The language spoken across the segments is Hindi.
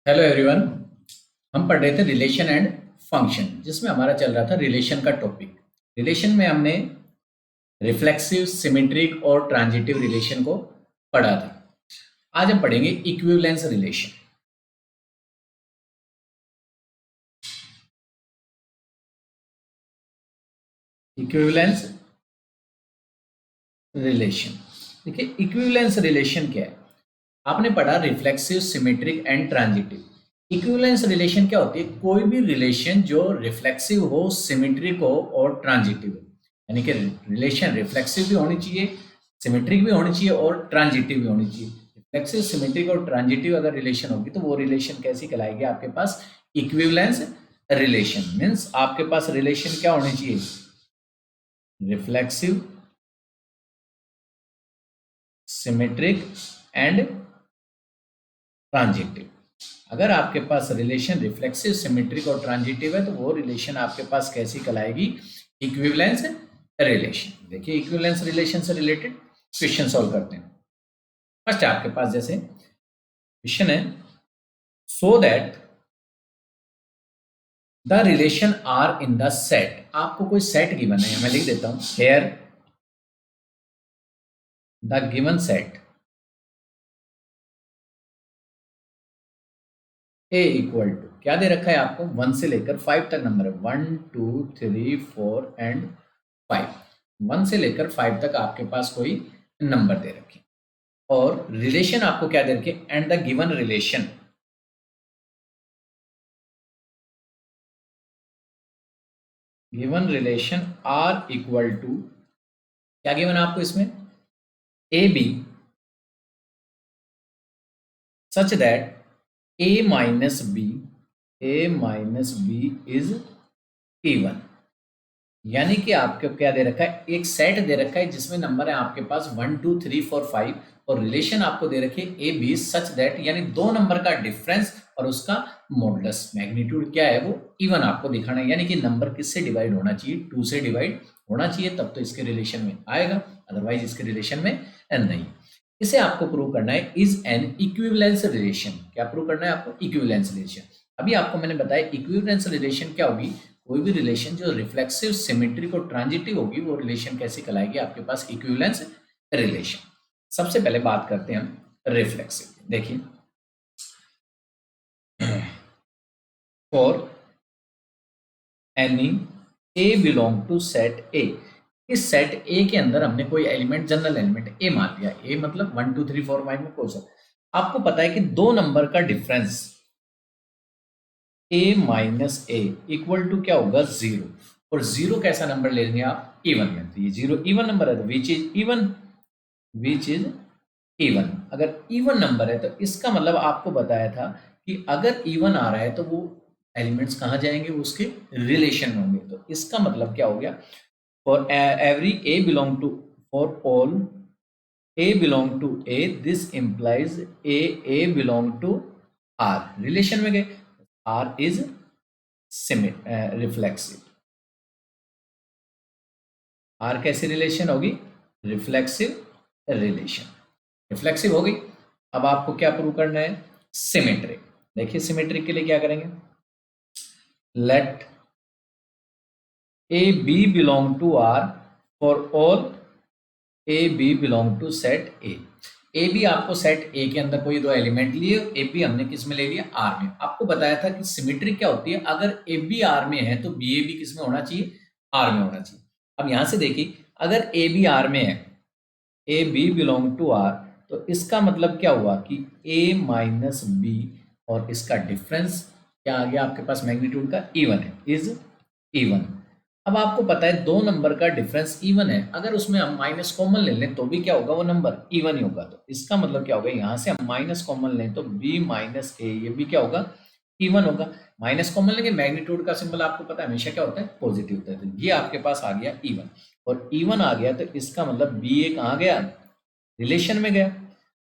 Hello everyone. हम पढ़ रहे थे रिलेशन एंड फंक्शन, जिसमें हमारा चल रहा था रिलेशन का टॉपिक। रिलेशन में हमने रिफ्लेक्सिव, सिमेट्रिक और ट्रांजिटिव रिलेशन को पढ़ा था। आज हम पढ़ेंगे इक्विवेलेंस रिलेशन। इक्विवेलेंस रिलेशन, देखिए इक्विवेलेंस रिलेशन क्या है। आपने पढ़ा reflexive, symmetric and transitive. Equivalence relation क्या होती है? कोई भी रिलेशन जो रिफ्लेक्सिव हो, सिमेट्रिक हो और ट्रांजिटिव हो। यानी कि रिलेशन रिफ्लेक्सिव भी होनी चाहिए, सिमेट्रिक भी होनी चाहिए और ट्रांजिटिव भी होनी चाहिए। रिफ्लेक्सिव, सिमेट्रिक और ट्रांजिटिव अगर रिलेशन होगी तो वो रिलेशन कैसी कहलाएगी? आपके पास इक्विवेलेंस रिलेशन। मीन्स आपके पास रिलेशन क्या होनी चाहिए? Reflexive, symmetric and transitive. अगर आपके पास रिलेशन रिफ्लेक्सिव, सिमेट्रिक और ट्रांजिटिव है तो वो रिलेशन आपके पास कैसी कहलाएगी? Equivalence relation. देखिए इक्विवेलेंस रिलेशन से रिलेटेड क्वेश्चन सॉल्व करते हैं। फर्स्ट आपके पास जैसे क्वेश्चन है, so that the relation R in the set. आपको कोई सेट गिवन है, मैं लिख देता हूं here the given set A equal to, क्या दे रखा है आपको? 1 से लेकर 5 तक नंबर है। 1 2 3 4 एंड 5। 1 से लेकर 5 तक आपके पास कोई नंबर दे रखे और रिलेशन आपको क्या दे रखे? And the given relation, given relation R equal to, क्या गिवन है आपको इसमें? A B such that A minus b, a minus b is even. यानी कि आपको क्या दे रखा है? एक सेट दे रखा है जिसमें नंबर है आपके पास 1 2 3 4 5 और रिलेशन आपको दे रखी है ए बी सच दैट, यानी दो नंबर का डिफरेंस और उसका मॉडुलस मैग्नीट्यूड क्या है? वो इवन आपको दिखाना है। यानी कि नंबर किससे डिवाइड होना चाहिए? 2 से डिवाइड होना चाहिए, तब तो इसके रिलेशन में आएगा, अदरवाइज इसके रिलेशन में नहीं। इसे आपको प्रूव करना है इज एन इक्विवेलेंस रिलेशन। क्या प्रूव करना है आपको? Equivalence relation. अभी आपको मैंने बताया इक्विवेलेंस रिलेशन क्या होगी? कोई भी रिलेशन जो रिफ्लेक्सिव, सिमेट्रिक और ट्रांजिटिव होगी वो रिलेशन कैसी कहलाएगी? आपके पास इक्विवेलेंस रिलेशन। सबसे पहले बात करते हैं हम रिफ्लेक्सिव। देखिए for any a belong to set A, इस सेट ए के अंदर हमने कोई एलिमेंट, जनरल एलिमेंट ए मान लिया। ए मतलब 1 2 3 4 5 में कोई सा, आपको पता है कि दो नंबर का difference a minus a equal to क्या होगा? 0। और 0 कैसा नंबर ले लेंगे आप? इवन में। तो ये 0 इवन नंबर है तो which is even, which is even. अगर इवन नंबर है तो इसका मतलब आपको बताया था कि अगर इवन आ रहा है तो वो एलिमेंट्स कहाँ जाएंगे? उसके रिलेशन में होंगे। तो इसका मतलब क्या हो गया? For every a belong to, for all A belong to A, this implies a belong to R. Relation में गए, आर इज रिफ्लेक्सिव। आर कैसी रिलेशन होगी? Reflexive relation. रिफ्लेक्सिव हो गई। अब आपको क्या प्रूव करना है? सिमेट्रिक। देखिए सिमेट्रिक के लिए क्या करेंगे? Let a b belong to R for all a b belong to set A. A b आपको सेट ए के अंदर कोई दो एलिमेंट लिए, ए बी हमने किस में ले लिया? आर में। आपको बताया था कि सिमेट्रिक क्या होती है? अगर ए बी आर में है तो बी ए बी किस में होना चाहिए? आर में होना चाहिए। अब यहां से देखिए, अगर ए बी आर में है, ए बी बिलोंग टू आर, तो इसका मतलब क्या हुआ कि ए माइनस बी और इसका डिफरेंस क्या आ गया आपके पास? मैग्नीट्यूड का इवन है, इज इवन। अब आपको पता है दो नंबर का डिफरेंस इवन है, अगर उसमें हम माइनस कॉमन ले लें तो भी क्या होगा? वो नंबर इवन ही होगा। तो इसका मतलब क्या होगा? यहां से हम माइनस कॉमन लें तो बी माइनस ए, ये भी क्या होगा? इवन होगा। माइनस कॉमन लेंगे, मैग्नीट्यूड का सिंबल आपको पता है हमेशा क्या होता है? पॉजिटिव होता है। तो ये आपके पास आ गया इवन, और इवन आ गया तो इसका मतलब बी ए कहाँ गया? रिलेशन में गया।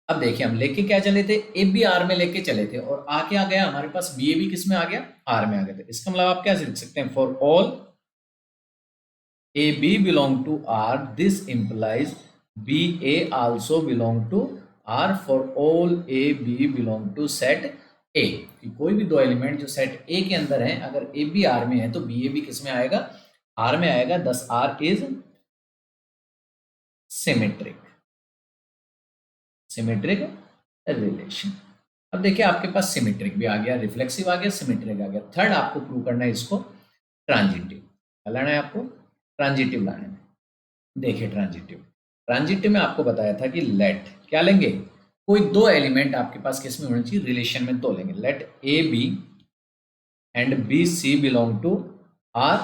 अब देखिए हम लेके क्या चले थे? ए बी आर में लेके चले थे और आके आ गया हमारे पास बी ए बी किस में आ गया? आर में आ गया। तो इसका मतलब आप क्या लिख सकते हैं? For all a b belong to R, this implies b a also belong to R for all a b belong to set A, कि कोई भी दो एलिमेंट जो सेट ए के अंदर है, अगर ए बी आर में है तो बी ए भी किस में आएगा, आर में आएगा। Thus R is symmetric, symmetric relation. अब देखिए आपके पास सिमेट्रिक भी आ गया, रिफ्लेक्सिव आ गया, सिमेट्रिक आ गया। थर्ड आपको प्रूव करना है इसको ट्रांजिटिव। क्या लाना है आपको, ट्रांजिटिव लाना है। देखिए ट्रांजिटिव, ट्रांजिटिव में आपको बताया था कि लेट क्या लेंगे, कोई दो एलिमेंट आपके पास किस में होने चाहिए, रिलेशन में दो लेंगे। Let a b and b c belong to R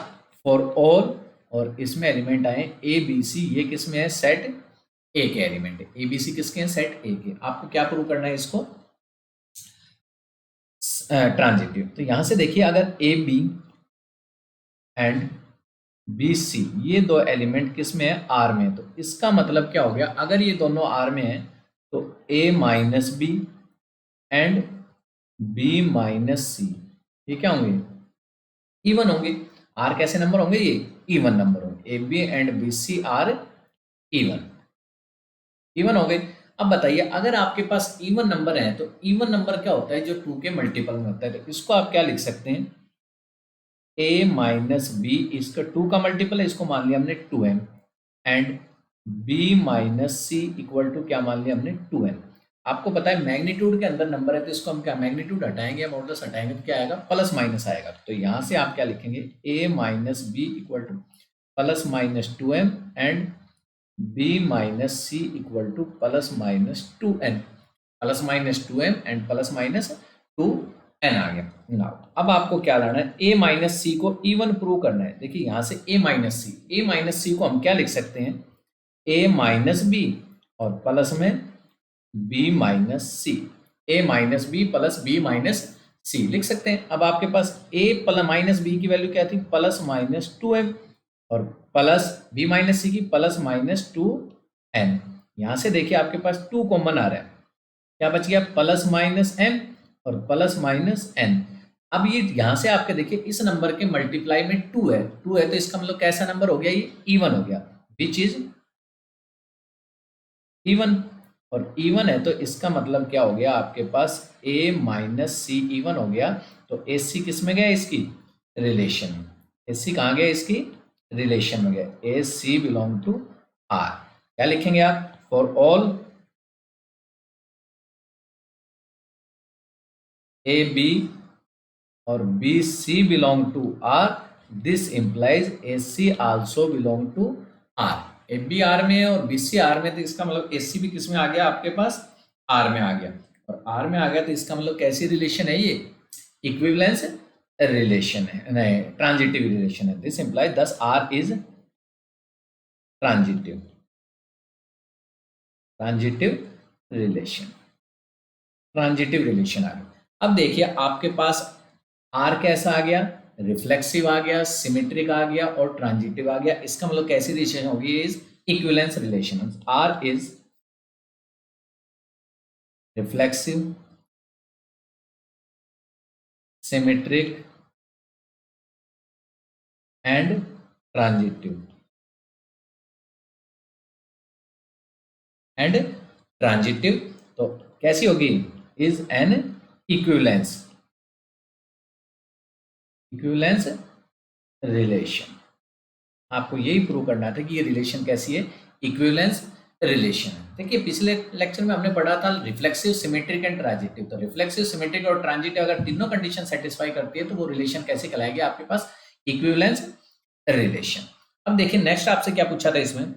for all, और इसमें एलिमेंट आए ए बी सी, ये किस में है, सेट ए के एलिमेंट है। ए बी सी किसके हैं, सेट ए के। आपको क्या प्रूव करना है इसको, ट्रांजिटिव। तो यहां से देखिए अगर a b and b c ये दो एलिमेंट किस में है, आर में है, तो इसका मतलब क्या हो गया, अगर ये दोनों आर में है तो A minus B and B minus C ये क्या होंगे, इवन होंगे। आर कैसे नंबर होंगे, ये इवन नंबर होंगे। A b and b c are even, even हो गए। अब बताइए अगर आपके पास इवन नंबर है तो इवन नंबर क्या होता है, जो टू के मल्टीपल में होता है। तो इसको आप क्या लिख सकते हैं, ए माइनस बी, इसका टू का मल्टीपल है, इसको मान लिया हमने 2m, and B minus C equal to क्या मान लिया हमने 2n। आपको पता है मैग्नीट्यूड के अंदर नंबर है तो इसको हम क्या मैग्नीट्यूड हटाएंगे या मॉडुलस हटाएंगे तो क्या आएगा, प्लस माइनस आएगा। तो यहां से आप क्या लिखेंगे, A minus B equal to plus minus 2m and b minus C equal to plus minus 2n, plus minus 2m and plus minus 2n आ गया। नाउ अब आपको क्या लाना है, a माइनस सी को इवन प्रूव करना है। देखिए यहां से a माइनस सी को हम क्या लिख सकते हैं, a माइनस बी और प्लस में b minus C, a minus B plus b minus C लिख सकते हैं। अब आपके पास a प्लस माइनस बी की वैल्यू क्या थी, प्लस माइनस 2m, और प्लस बी माइनस सी की प्लस माइनस 2n। यहां से देखिए आपके पास 2 कॉमन आ रहा है, क्या बच गया, प्लस माइनस m और प्लस माइनस n। अब ये यहां से आपके देखिए इस नंबर के मल्टीप्लाई में 2 है, 2 है तो इसका मतलब कैसा नंबर हो गया, ये इवन हो गया, विच इज इवन। और इवन है तो इसका मतलब क्या हो गया, आपके पास a माइनस सी इवन हो गया। तो ए सी किस में गया, इसकी रिलेशन में। ए सी कहाँ गया, इसकी रिलेशन में गया। A c belong to R. क्या लिखेंगे आप, फॉर ऑल ए बी और b c belong to R, this implies a c also belong to R. A b R में है और बी सी आर में, तो इसका मतलब ए सी भी किस में आ गया आपके पास, आर में आ गया। और आर में आ गया तो इसका मतलब कैसी रिलेशन है, ये इक्विवेलेंस रिलेशन है, नहीं ट्रांजिटिव रिलेशन है। This implies thus R is transitive, transitive relation, transitive relation आ गया। अब देखिए आपके पास आर कैसा आ गया, रिफ्लेक्सिव आ गया, सिमेट्रिक आ गया और ट्रांजिटिव आ गया। इसका मतलब कैसी रिलेशन होगी, is equivalence relation. R is reflexive, symmetric and transitive, and transitive. तो कैसी होगी, is an equivalence, equivalence relation. आपको यही प्रूव करना था कि ये रिलेशन कैसी है, इक्विवेलेंस रिलेशन है। देखिए पिछले लेक्चर में हमने पढ़ा था रिफ्लेक्सिव, सिमेट्रिक एंड ट्रांजिटिव। तो रिफ्लेक्सिव, सिमेट्रिक और ट्रांजिटिव अगर तीनों कंडीशन सेटिस्फाई करती है तो वो रिलेशन कैसे कहलाएगी, आपके पास इक्विवेलेंस रिलेशन। अब देखिए नेक्स्ट आपसे क्या पूछा था इसमें,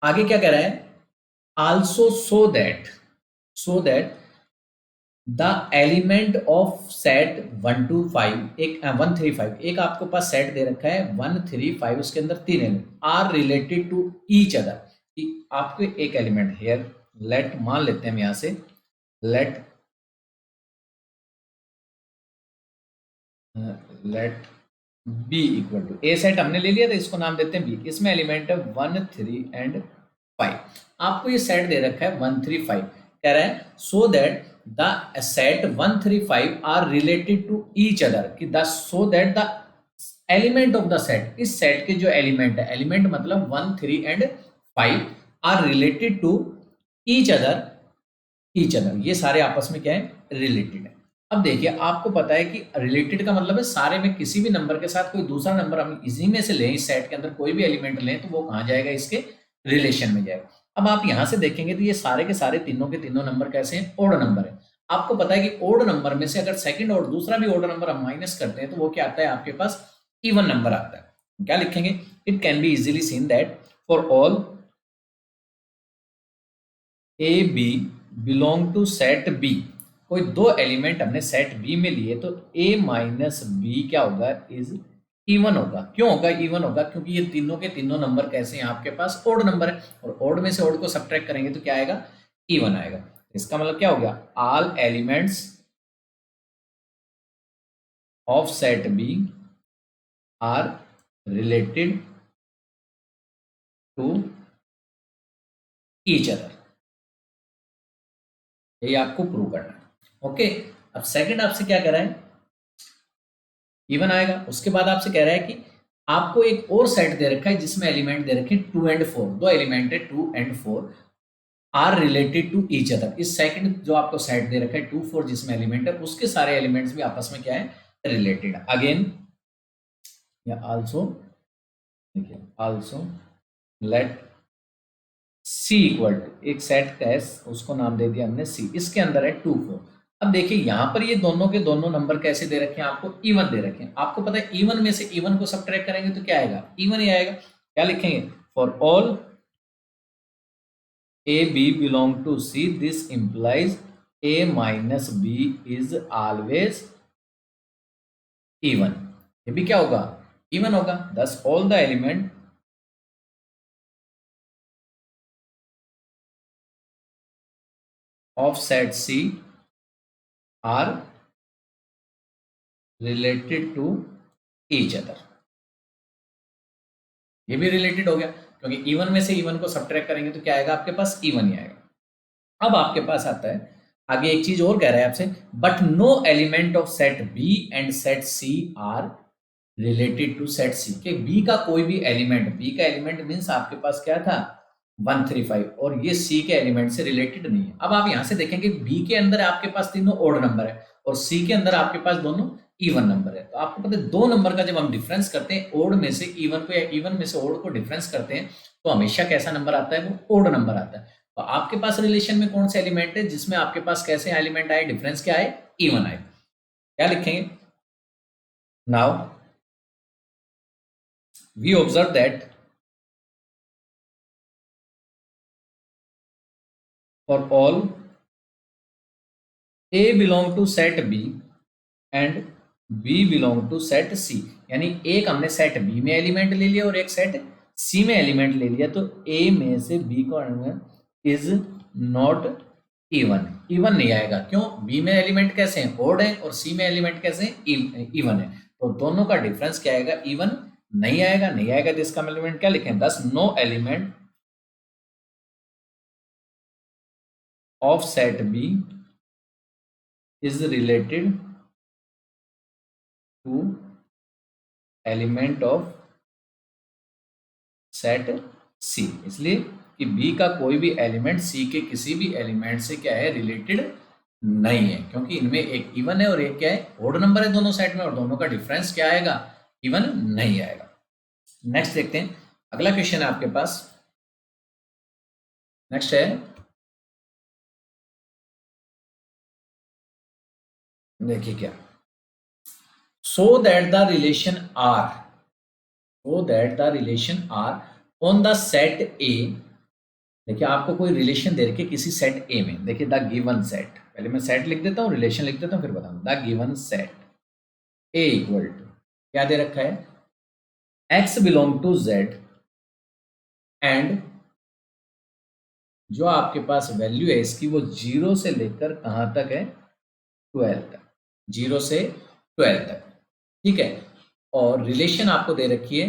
आगे क्या कह रहा है, also so that the element of set 1 to 5, एक 135, एक आपको पास सेट दे रखा है 135, उसके अंदर तीन element are related to each other. आपको एक एलिमेंट हेयर, लेट मान लेते हैं हम यहां से, let let B equal to, a set हमने ले लिया था, इसको नाम देते हैं बी। इसमें एलिमेंट है 1 3 एंड 5। आपको ये सेट दे रखा है 1 3 5, कह रहा है so that the set 1 3 5 are related to each other, कि the so that the element of the set, इस सेट के जो एलिमेंट है, एलिमेंट मतलब 1 3 and 5 are related to each other each other, ये सारे आपस में क्या है, रिलेटेड है। अब देखिए आपको पता है कि रिलेटेड का मतलब है सारे में किसी भी नंबर के साथ कोई दूसरा नंबर हम इसी में से लें, इस सेट के अंदर कोई भी एलिमेंट लें तो वो कहाँ जाएगा, इसके रिलेशन में जाएगा। अब आप यहां से देखेंगे तो ये सारे के सारे तीनों के तीनों नंबर कैसे हैं, ओड नंबर है। आपको पता है कि ओड नंबर में से अगर सेकंड और दूसरा भी ओड नंबर हम माइनस करते हैं तो वो क्या आता है, आपके पास इवन नंबर आता है। क्या लिखेंगे, it can be easily seen that for all a b belong to set B, कोई दो एलिमेंट हमने सेट बी में लिए तो ए माइनस बी क्या होगा, इज इवन होगा। क्यों होगा इवन होगा, क्योंकि ये तीनों के तीनों नंबर कैसे हैं, आपके पास ओड नंबर है, और ओड में से ओड को सब्ट्रैक्ट करेंगे तो क्या आएगा, इवन आएगा। इसका मतलब क्या हो गया, all elements of set B are related to each other, यही आपको प्रूव करना है। ओके, अब सेकंड आपसे क्या कह रहा है, इवन आएगा। उसके बाद आपसे कह रहा है कि आपको एक और सेट दे रखा है जिसमें एलिमेंट दे रखे 2 एंड 4, दो एलिमेंट है 2 and 4 are related to each other. इस सेकंड जो आपको सेट दे रखा है 2 4 जिसमें एलिमेंट है उसके सारे एलिमेंट्स भी आपस में क्या है, रिलेटेड। अगेन या आल्सो, देखिए also let C equal to, एक सेट का है उसको नाम दे दिया हमने सी, इसके अंदर है 2 4। अब देखिए यहां पर ये दोनों के दोनों नंबर कैसे दे रखे हैं, आपको इवन दे रखे हैं। आपको पता है इवन में से इवन को सब्ट्रैक्ट करेंगे तो क्या आएगा, इवन ही आएगा। क्या लिखेंगे, for all a b belong to C this implies a minus b is always even, ये भी क्या होगा, इवन होगा। Thus all the element of set C are related to each other, ये भी रिलेटेड हो गया क्योंकि इवन में से इवन को सब्ट्रैक्ट करेंगे तो क्या आएगा, आपके पास इवन ही आएगा। अब आपके पास आता है आगे एक चीज और कह रहा है आपसे, but no element of set B and set C are related to set C, के बी का कोई भी एलिमेंट, बी का एलिमेंट मीन्स आपके पास क्या था 135, और ये सी के एलिमेंट से रिलेटेड नहीं है। अब आप यहां से देखेंगे बी के अंदर आपके पास तीनों ओड नंबर है और सी के अंदर आपके पास दोनों इवन नंबर है। तो आपको पता है दो नंबर का जब हम डिफरेंस करते हैं ओड में से इवन को या इवन में से ओड को डिफरेंस करते हैं तो हमेशा कैसा नंबर आता है, वो ओड नंबर आता है। तो आपके पास रिलेशन में कौन से एलिमेंट है जिसमें आपके पास कैसे एलिमेंट आए, डिफरेंस क्या आए, इवन आए। क्या लिखेंगे, now we observe that for all A belong to set B and B belong to set C, यानी एक हमने सेट बी में एलिमेंट ले लिया और एक सेट सी में एलिमेंट ले लिया, तो ए में से बी को इज नॉट इवन, इवन नहीं आएगा। क्यों, बी में एलिमेंट कैसे हैं, ओड है, और सी में एलिमेंट कैसे हैं, इवन है। तो दोनों का डिफरेंस क्या आएगा, इवन नहीं आएगा। नहीं आएगा तो इसका एलिमेंट क्या लिखें, thus no element of set B is related to element of set C, इसलिए कि बी का कोई भी एलिमेंट सी के किसी भी एलिमेंट से क्या है, रिलेटेड नहीं है, क्योंकि इनमें एक इवन है और एक क्या है, ओड नंबर है दोनों सेट में, और दोनों का डिफरेंस क्या आएगा, इवन नहीं आएगा। नेक्स्ट देखते हैं, अगला क्वेश्चन है आपके पास। नेक्स्ट है, देखिए क्या, so that the relation R, so that the relation R on the set A, देखिए आपको कोई रिलेशन दे रखी है किसी सेट ए में। देखिए द गिवन सेट, पहले मैं सेट लिख देता हूँ, रिलेशन लिख देता हूँ, फिर बताऊँ। The given set A equal to, क्या दे रखा है, x belong to Z and जो आपके पास वैल्यू है इसकी वो 0 से लेकर कहाँ तक है, 12 तक, 0 से 12 तक, ठीक है। और रिलेशन आपको दे रखी है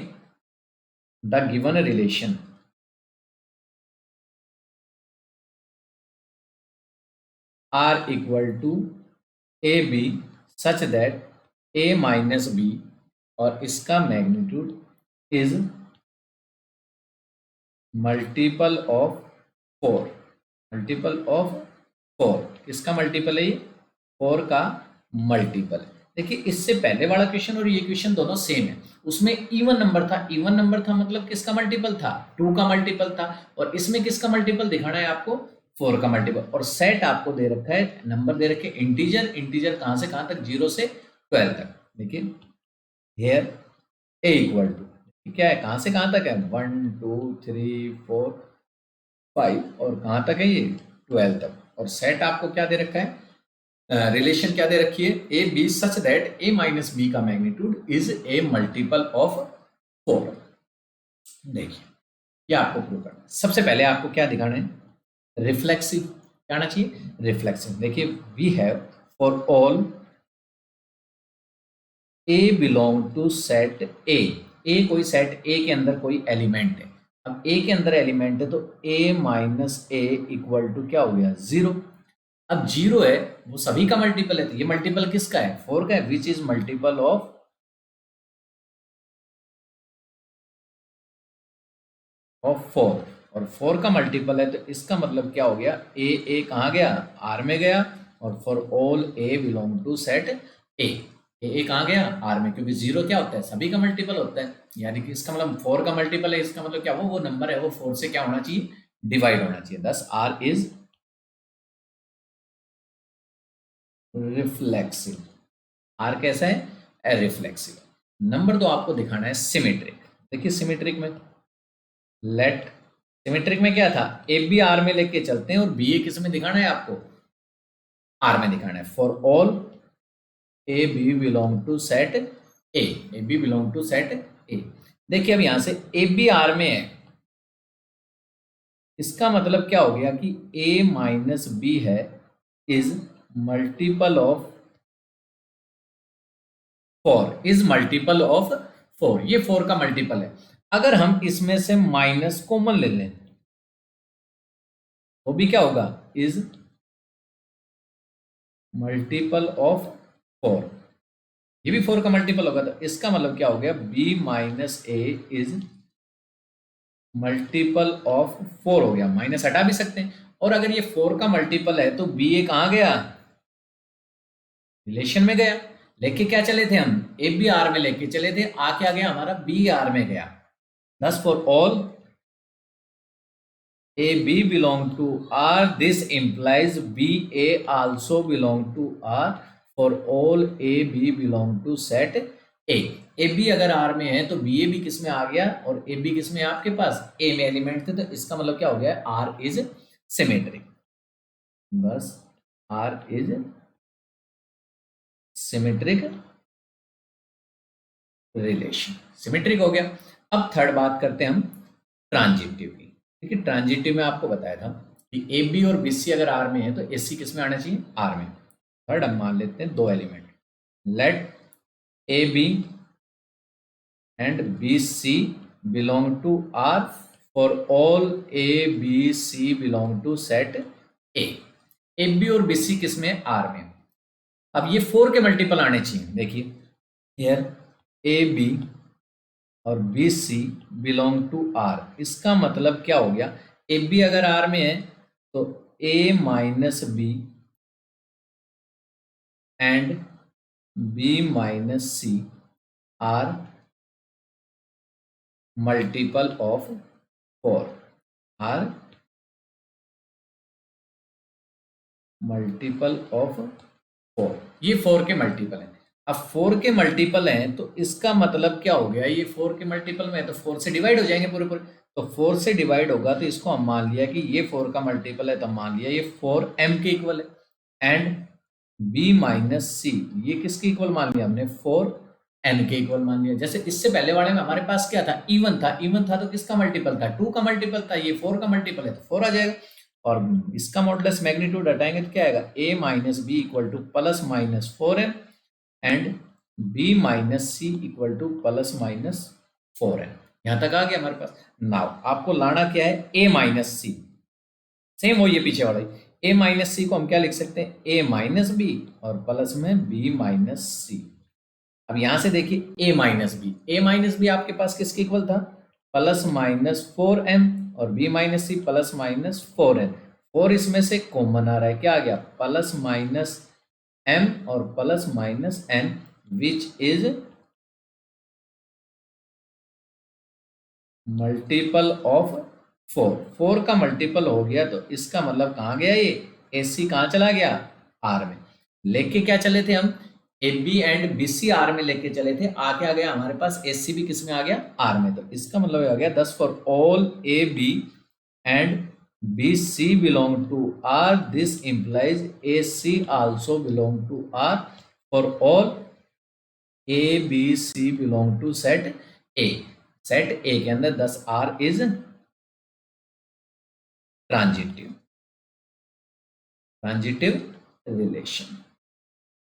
the given relation R equal to a B such that A minus B, और इसका magnitude is multiple of 4, multiple of 4 किसका मल्टीपल है? ये 4 का मल्टीपल है। देखिए इससे पहले वाला क्वेश्चन और ये क्वेश्चन दोनों सेम है। उसमें इवन नंबर था, इवन नंबर था मतलब किसका मल्टीपल था? 2 का मल्टीपल था। और इसमें किसका मल्टीपल दिखाना है आपको? 4 का मल्टीपल। और सेट आपको दे रखा है, नंबर दे रखे इंटीजर, इंटीजर कहां से कहां तक? 0 से 12 तक। देखिए हियर a इक्वल टू क्या है, कहां से कहां तक है? 1 2 3 4 5 और कहां तक है ये? 12 तक। और सेट आपको क्या दे रखा है? रिलेशन क्या दे रखी है? A B such that A minus B का magnitude is a multiple of 4। देखिए ये आपको प्रूव करना है। सबसे पहले आपको क्या दिखाना है? रिफ्लेक्सिव क्या आना चाहिए? रिफ्लेक्सिव। देखिए we have for all A belong to set A कोई सेट ए के अंदर कोई एलिमेंट है। अब ए के अंदर एलिमेंट है तो A minus a equal to क्या हो गया? 0। अब 0 है वो सभी का मल्टीपल है, तो ये मल्टीपल किसका है? 4 का है, विच इज मल्टीपल ऑफ 4। और 4 का मल्टीपल है तो इसका मतलब क्या हो गया? ए कहाँ गया? आर में गया। और for all A belong to set A कहाँ गया? आर में, क्योंकि 0 क्या होता है? सभी का मल्टीपल होता है। यानी कि इसका मतलब 4 का मल्टीपल है, इसका मतलब क्या? वो नंबर है वो 4 से क्या होना चाहिए? डिवाइड होना चाहिए। दस आर इज रिफ्लेक्सिव। आर कैसा है? रिफ्लेक्सिव। नंबर 2 आपको दिखाना है सिमेट्रिक। देखिए सिमेट्रिक में लेट, सिमेट्रिक में क्या था? ए बी आर में लेके चलते हैं और बी ए किस में दिखाना है आपको? आर में दिखाना है। For all a b belong to set A b belong to set A. देखिए अब यहां से ए बी आर में है, इसका मतलब क्या हो गया कि ए माइनस बी है is multiple of 4, is multiple of 4। ये 4 का मल्टीपल है। अगर हम इसमें से माइनस कॉमन ले लें वो भी क्या होगा? Is multiple of 4। ये भी 4 का मल्टीपल होगा, तो इसका मतलब क्या हो गया? b minus A is multiple of 4 हो गया। माइनस हटा भी सकते हैं। और अगर ये 4 का मल्टीपल है तो बी ए कहां गया? रिलेशन में गया। लेके क्या चले थे हम? ए बी आर में लेके चले थे, आ क्या गया हमारा? बी आर में गया। thus for all a b belong to r, this implies b a also belong to r for all a b belong to set a। A b अगर आर में है तो बी ए भी किस में आ गया? और ए बी किस में? आपके पास ए में एलिमेंट थे, तो इसका मतलब क्या हो गया? R is symmetric. बस R is symmetric relation, symmetric हो गया। अब थर्ड बात करते हैं हम ट्रांजिटिव की। देखिए ट्रांजिटिव में आपको बताया था कि ए बी और बी सी अगर आर में है तो ए सी किस में आना चाहिए? आर में। थर्ड हम मान लेते हैं 2 element, let a b and b c belong to R for all a b c belong to set A b और बी सी किस में? आर में। अब ये 4 के मल्टीपल आने चाहिए। देखिए हियर ए बी और b c belong to R, इसका मतलब क्या हो गया? ए बी अगर आर में है तो A minus B and B minus C R multiple of 4, R multiple of 4। ये 4 के मल्टीपल है। अब 4 के मल्टीपल हैं तो इसका मतलब क्या हो गया? ये 4 के मल्टीपल में है तो 4 से डिवाइड हो जाएंगे पूरे पूरे। तो 4 से डिवाइड होगा तो इसको हम मान लिया कि ये 4 का मल्टीपल है, तो मान लिया ये 4m के इक्वल है। एंड b माइनस सी ये किसके इक्वल मान लिया हमने? 4n के इक्वल मान लिया। जैसे इससे पहले वाले में हमारे पास क्या था? इवन था, इवन था तो किसका मल्टीपल था? 2 का मल्टीपल था। ये 4 का मल्टीपल है तो 4 आ जाएगा। और इसका मॉडुलस मैग्नीट्यूड हटाएंगे तो क्या आएगा? a minus B equal to plus minus 4m and b minus C equal to plus minus 4n। यहां तक आ गया हमारे पास। नाउ आपको लाना क्या है? a माइनस सी, सेम हो ये पीछे वाला a माइनस सी को हम क्या लिख सकते हैं? a माइनस बी और प्लस में b माइनस सी। अब यहां से देखिए a माइनस बी आपके पास किसके इक्वल था? प्लस माइनस 4m और b minus c plus minus 4n। और इसमें से कॉमन आ रहा है, क्या आ गया, प्लस माइनस m और plus minus n which is multiple of 4। 4 का मल्टीपल हो गया तो इसका मतलब कहाँ गया, ये AC कहाँ चला गया, R में। लेके क्या चले थे हम, AB एंड BC R में लेके चले थे, आके आ गया हमारे पास AC भी किस में आ गया, R में। तो इसका मतलब आ गया 10 for all AB and BC belong to R, this implies AC also belong to R for all ABC belong to set A। Set A के अंदर 10R is transitive, transitive relation,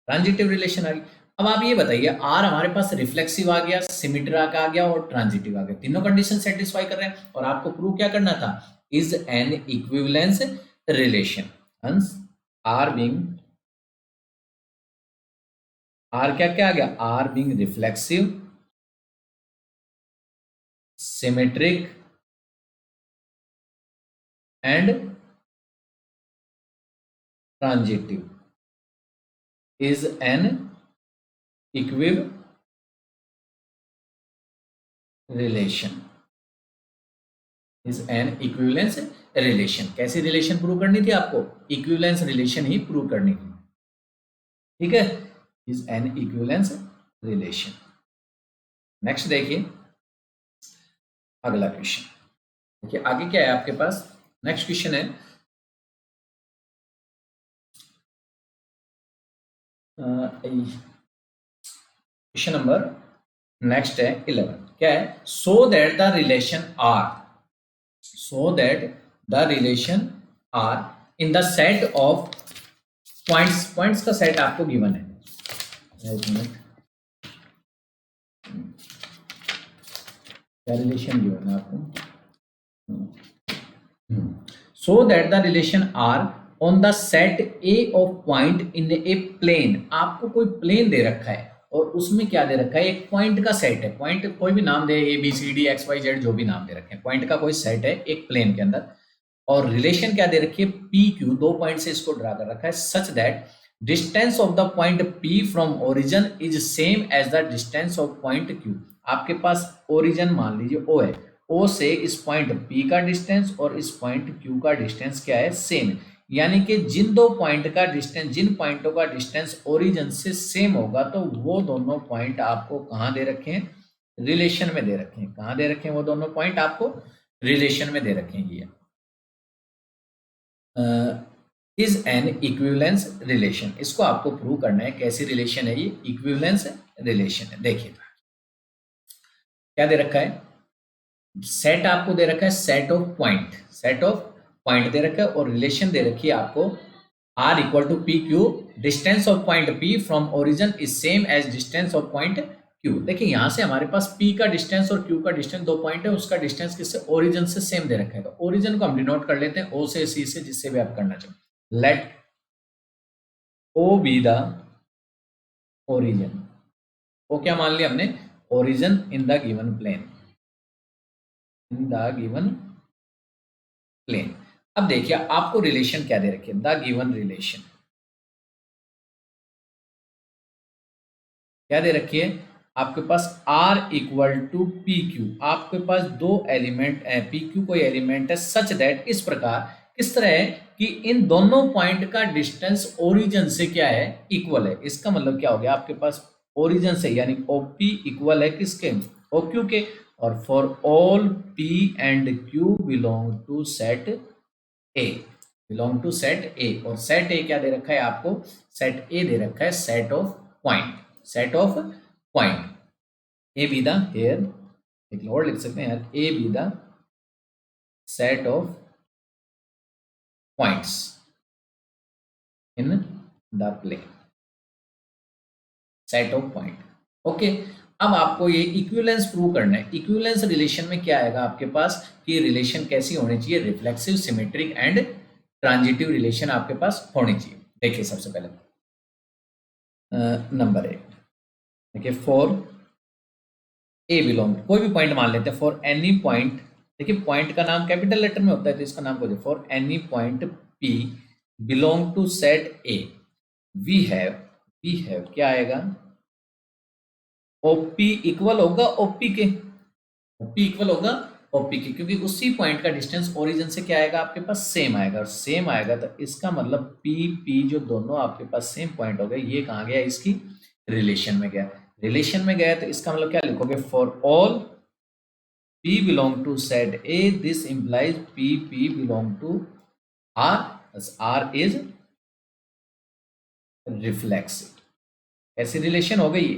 transitive relation आ गई। अब आप ये बताइए, R हमारे पास रिफ्लेक्सिव आ गया, सिमेट्रिक आ गया और ट्रांजिटिव आ गया, तीनों कंडीशन सेटिस्फाई कर रहे हैं और आपको प्रूव क्या करना था, इज एन इक्विवेलेंस रिलेशन। हंस R बीइंग, R क्या क्या आ गया, R being reflexive, symmetric and transitive is an equivalent relation, is an equivalence relation। कैसी रिलेशन प्रूव करनी थी आपको, इक्विवेलेंस रिलेशन ही प्रूव करनी थी, ठीक है, is an equivalence relation। Next देखिए अगला क्वेश्चन, देखिए आगे क्या है आपके पास, नेक्स्ट क्वेश्चन है क्वेश्चन नंबर नेक्स्ट है 11, क्या है, so that the relation R, so that the relation R in the set of points, points का सेट आपको गिवन है, एक मिनट, क्या रिलेशन गिवन है आपको, so that the relation R on the set A of point in a plane, आपको कोई प्लेन दे रखा है और उसमें क्या दे रखा है, एक पॉइंट का सेट है, पॉइंट कोई भी नाम दे, ABCD XYZ जो भी नाम दे रखे हैं, पॉइंट का कोई सेट है एक प्लेन के अंदर, और रिलेशन क्या दे रखी है, PQ, दो पॉइंट से इसको ड्रा कर रखा है, such that distance of the point P from origin is same as the distance of point Q। आपके पास ओरिजिन मान लीजिए O है, O से इस पॉइंट P का डिस्टेंस और इस पॉइंट Q का डिस्टेंस क्या है, सेम है, यानी कि जिन दो पॉइंट का डिस्टेंस, जिन पॉइंटों का डिस्टेंस ओरिजिन से सेम होगा तो वो दोनों पॉइंट आपको कहाँ दे रखे हैं, रिलेशन में दे रखे हैं, कहाँ दे रखे हैं, वो दोनों पॉइंट आपको रिलेशन में दे रखेंगे। इज एन इक्विवेलेंस रिलेशन, इसको आपको प्रूव करना है, कैसी रिलेशन है ये, इक्विवेलेंस रिलेशन है। देखिए क्या दे रखा है, सेट आपको दे रखा है, set of point, set of point दे रखा है और रिलेशन दे रखी है आपको R equal to PQ, distance of point P from origin is same as distance of point Q। देखिए यहां से हमारे पास P का डिस्टेंस और Q का डिस्टेंस, दो पॉइंट है, उसका डिस्टेंस किससे, ओरिजिन से सेम दे रखा है, तो ओरिजिन को हम डिनोट कर लेते हैं O से C से, जिससे भी आप करना चाहो, let O be the origin, O क्या मान लिया हमने, origin in the given plane, in the given plane. अब देखिए आपको रिलेशन क्या दे रखी है, द गिवन रिलेशन क्या दे रखी है, आपके पास R इक्वल टू PQ, आपके पास दो एलिमेंट है, PQ कोई एलिमेंट है, सच दैट, इस प्रकार, किस तरह है कि इन दोनों पॉइंट का डिस्टेंस ओरिजिन से क्या है, इक्वल है। इसका मतलब क्या हो गया, आपके पास ओरिजिन से यानी OP इक्वल है किसके, OQ के, और for all P and Q belong to set A, belong to set A, और सेट A क्या दे रखा है आपको, सेट A दे रखा है set of point, set of point, A be the here, एक और लिख सकते हैं यार, A be the set of points in the plane, set of point. Okay, अब आपको ये इक्विवेलेंस प्रूव करना है। इक्विवेलेंस रिलेशन में क्या आएगा आपके पास कि रिलेशन कैसी होनी चाहिए, reflexive, symmetric and transitive relation आपके पास होनी चाहिए। देखिए सबसे पहले नंबर 8, देखिए फॉर ए बिलोंग, कोई भी पॉइंट मान लेते हैं, फॉर एनी पॉइंट, देखिए पॉइंट का नाम कैपिटल लेटर में होता है तो इसका नाम बोलिए, for any point P belong to set A, we have क्या आएगा, OP इक्वल होगा OP के, OP इक्वल होगा OP के, क्योंकि उसी पॉइंट का डिस्टेंस ओरिजिन से क्या आएगा आपके पास, सेम आएगा, और सेम आएगा तो इसका मतलब P जो दोनों आपके पास सेम पॉइंट हो गए, ये कहाँ गया, इसकी रिलेशन में गया। रिलेशन में गया तो इसका मतलब क्या लिखोगे, for all P belong to set A, this implies P belong to R, as R is reflexive। ऐसी रिलेशन हो गई,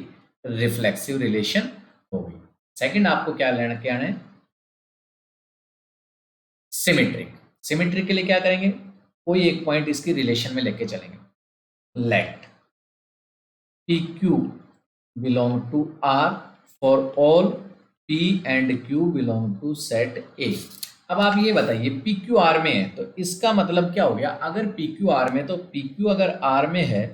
रिफ्लेक्सिव रिलेशन हो गई। सेकंड आपको क्या लेना, क्या है, सिमेट्रिक। सिमेट्रिक के लिए क्या करेंगे, कोई एक पॉइंट इसकी रिलेशन में लेके चलेंगे, late PQ belong to R for all P and Q belong to set A। अब आप ये बताइए PQ R में है तो इसका मतलब क्या हो गया, अगर PQ R में, तो PQ अगर R में है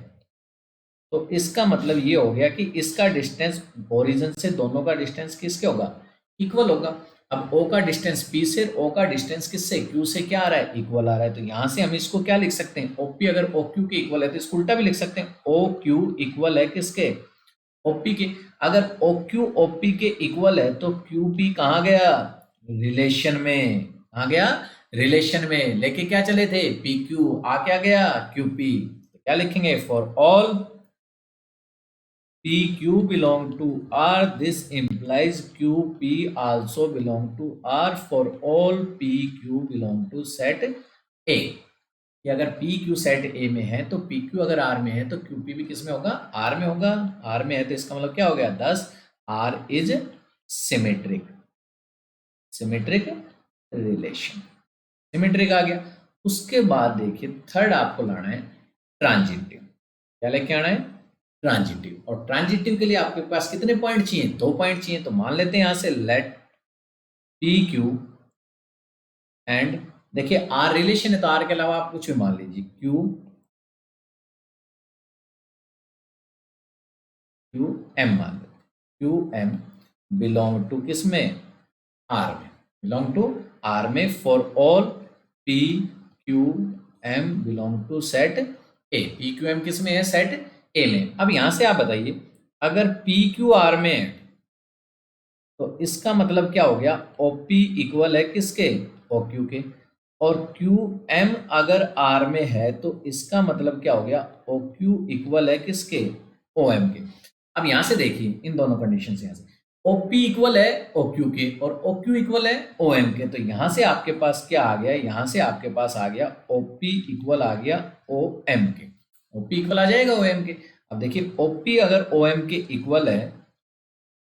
तो इसका मतलब ये हो गया कि इसका डिस्टेंस ओरिजिन से दोनों का डिस्टेंस किसके होगा, इक्वल होगा। अब O का डिस्टेंस P से, O का डिस्टेंस किससे, Q से क्या आ रहा है, इक्वल आ रहा है। तो यहां से हम इसको क्या लिख सकते हैं, OP अगर OQ के इक्वल है तो इसको उल्टा भी लिख सकते हैं, OQ इक्वल है किसके, OP के। अगर OQ OP के इक्वल है तो QP कहाँ गया, रिलेशन में, कहाँ गया, रिलेशन में, लेके क्या चले थे, PQ, आ क्या गया, QP। तो क्या लिखेंगे, for all PQ belong to R, this implies QP also belong to R for all PQ belong to set A। कि अगर PQ सेट A में है तो PQ अगर R में है तो QP भी किस में होगा, R में होगा। R में है तो इसका मतलब क्या हो गया, 10 R is symmetric, symmetric relation, symmetric आ गया। उसके बाद देखिए थर्ड आपको लाना है ट्रांजिटिव। क्या लेके आना है, ट्रांजिटिव। और ट्रांजिटिव के लिए आपके पास कितने पॉइंट चाहिए, 2 पॉइंट चाहिए। तो मान लेते हैं यहां से लेट PQ एंड, देखिए R रिलेशन है तो R के अलावा आप कुछ भी मान लीजिए, QM मान लो, QM बिलोंग टू किस में, R में, बिलोंग टू R में, for all PQM belong to set A। PQM किस में है, सेट A में। अब यहां से आप बताइए अगर PQ R में है तो इसका मतलब क्या हो गया, OP इक्वल है किसके, OQ के, और QM अगर R में है तो इसका मतलब क्या हो गया, OQ इक्वल है किसके, OM के। अब यहां से देखिए इन दोनों कंडीशन से, यहां से OP इक्वल है OQ के और OQ इक्वल है OM के, तो यहां से आपके पास क्या आ गया, यहां से आपके पास आ गया OP इक्वल आ गया OM के, OP इक्वल आ जाएगा OM के। अब देखिए OP अगर OM के इक्वल है,